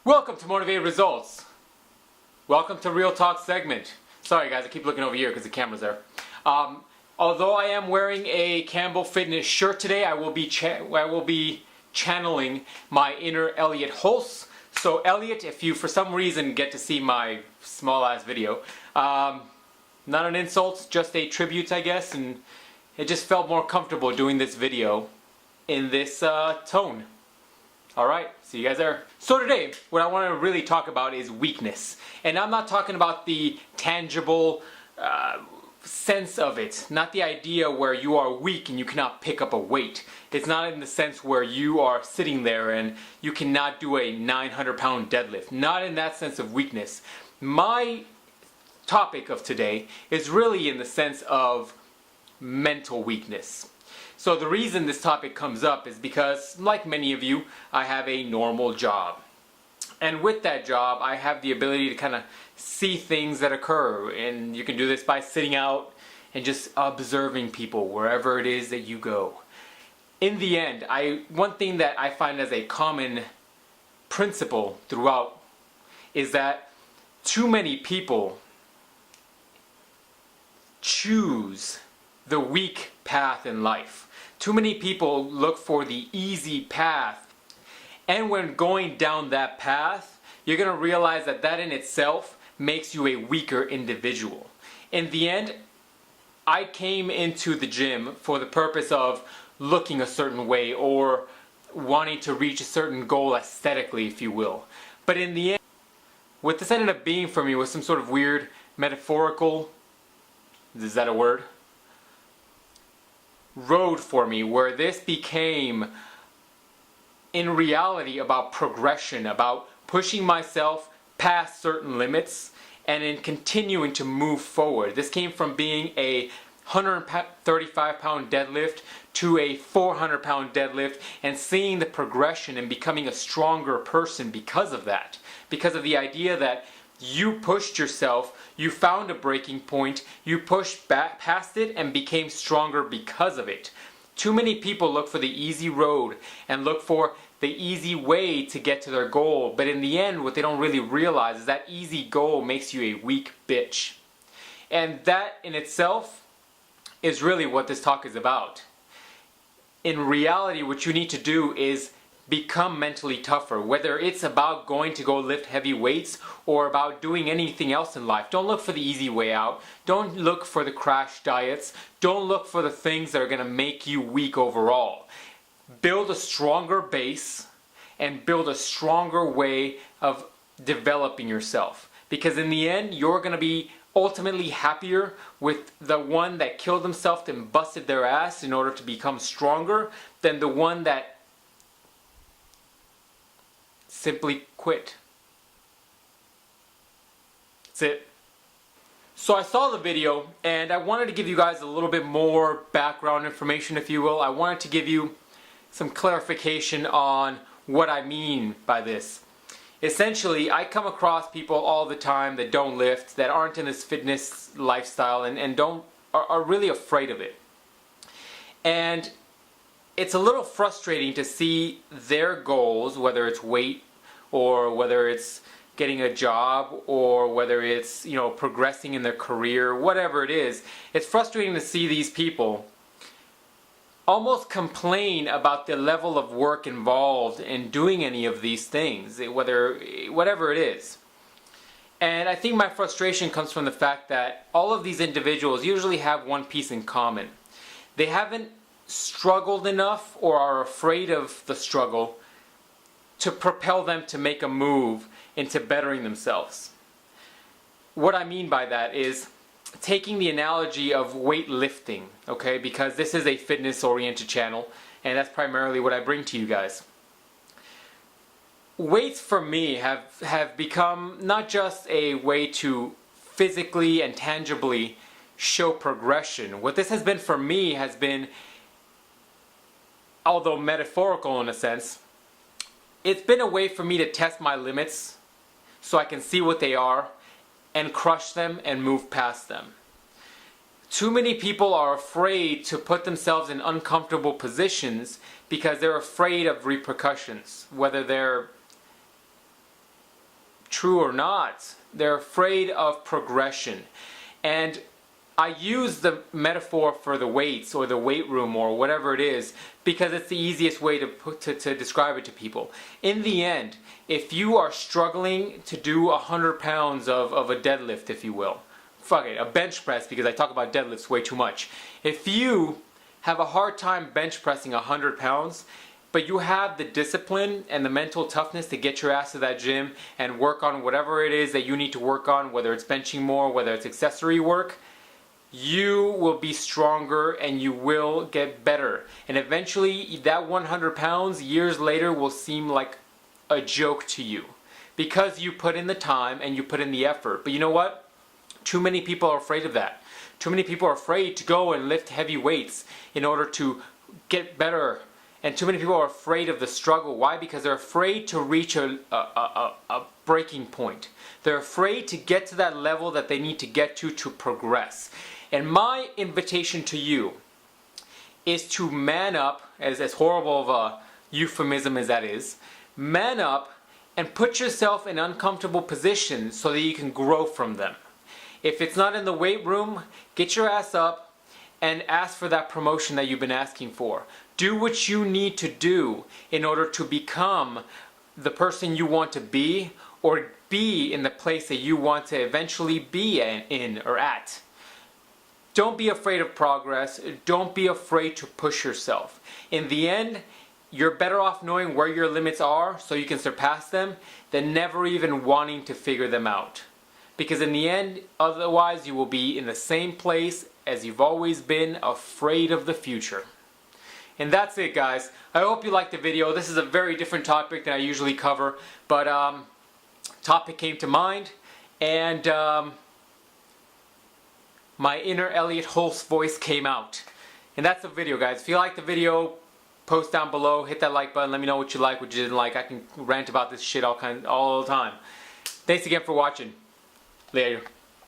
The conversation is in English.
Welcome to Motivated Results. Welcome to Real Talk segment. Sorry guys, I keep looking over here because the camera's there. Although I am wearing a Campbell Fitness shirt today, I will be channeling my inner Elliott Hulse. So Elliott, if you for some reason get to see my small ass video, not an insult, just a tribute I guess, and it just felt more comfortable doing this video in this tone. Alright, see you guys there. So today, what I want to really talk about is weakness. And I'm not talking about the tangible sense of it. Not the idea where you are weak and you cannot pick up a weight. It's not in the sense where you are sitting there and you cannot do a 900-pound deadlift. Not in that sense of weakness. My topic of today is really in the sense of mental weakness. So the reason this topic comes up is because, like many of you, I have a normal job. And with that job, I have the ability to kind of see things that occur. And you can do this by sitting out and just observing people wherever it is that you go. In the end, one thing that I find as a common principle throughout is that too many people choose the weak path in life. Too many people look for the easy path, and when going down that path, you're going to realize that that in itself makes you a weaker individual. In the end, I came into the gym for the purpose of looking a certain way or wanting to reach a certain goal aesthetically, if you will. But in the end, what this ended up being for me was some sort of weird metaphorical, is that a word? Road for me, where this became in reality about progression, about pushing myself past certain limits and in continuing to move forward. This came from being a 135-pound deadlift to a 400-pound deadlift and seeing the progression and becoming a stronger person because of that. Because of the idea that you pushed yourself, you found a breaking point, you pushed back past it and became stronger because of it. Too many people look for the easy road and look for the easy way to get to their goal, but in the end what they don't really realize is that easy goal makes you a weak bitch. And that in itself is really what this talk is about. In reality, what you need to do is become mentally tougher, whether it's about going to go lift heavy weights or about doing anything else in life. Don't look for the easy way out. Don't look for the crash diets. Don't look for the things that are going to make you weak overall. Build a stronger base and build a stronger way of developing yourself. Because in the end, you're going to be ultimately happier with the one that killed himself and busted their ass in order to become stronger than the one that simply quit. That's it. So I saw the video and I wanted to give you guys a little bit more background information, if you will. I wanted to give you some clarification on what I mean by this. Essentially, I come across people all the time that don't lift, that aren't in this fitness lifestyle and are really afraid of it. And it's a little frustrating to see their goals, whether it's weight or whether it's getting a job or whether it's, progressing in their career, whatever it is. It's frustrating to see these people almost complain about the level of work involved in doing any of these things, whatever it is. And I think my frustration comes from the fact that all of these individuals usually have one piece in common. They haven't struggled enough or are afraid of the struggle to propel them to make a move into bettering themselves. What I mean by that is taking the analogy of weightlifting, okay, because this is a fitness oriented channel and that's primarily what I bring to you guys. Weights for me have become not just a way to physically and tangibly show progression. What this has been for me has been, although metaphorical in a sense, it's been a way for me to test my limits so I can see what they are and crush them and move past them. Too many people are afraid to put themselves in uncomfortable positions because they're afraid of repercussions, whether they're true or not, they're afraid of progression. And I use the metaphor for the weights or the weight room or whatever it is because it's the easiest way to describe it to people. In the end, if you are struggling to do 100 pounds of a deadlift, if you will, fuck it, a bench press, because I talk about deadlifts way too much. If you have a hard time bench pressing 100 pounds, but you have the discipline and the mental toughness to get your ass to that gym and work on whatever it is that you need to work on, whether it's benching more, whether it's accessory work, you will be stronger and you will get better. And eventually that 100 pounds years later will seem like a joke to you because you put in the time and you put in the effort. But you know what? Too many people are afraid of that. Too many people are afraid to go and lift heavy weights in order to get better. And too many people are afraid of the struggle. Why? Because they're afraid to reach a breaking point. They're afraid to get to that level that they need to get to progress. And my invitation to you is to man up, as horrible of a euphemism as that is, man up and put yourself in uncomfortable positions so that you can grow from them. If it's not in the weight room, get your ass up and ask for that promotion that you've been asking for. Do what you need to do in order to become the person you want to be or be in the place that you want to eventually be in or at. Don't be afraid of progress. Don't be afraid to push yourself. In the end, you're better off knowing where your limits are so you can surpass them than never even wanting to figure them out. Because in the end, otherwise you will be in the same place as you've always been, afraid of the future. And that's it, guys. I hope you liked the video. This is a very different topic than I usually cover, but topic came to mind, and my inner Elliott Hulse voice came out. And that's the video, guys. If you like the video, post down below, hit that like button, let me know what you like, what you didn't like. I can rant about this shit all the time. Thanks again for watching. Later.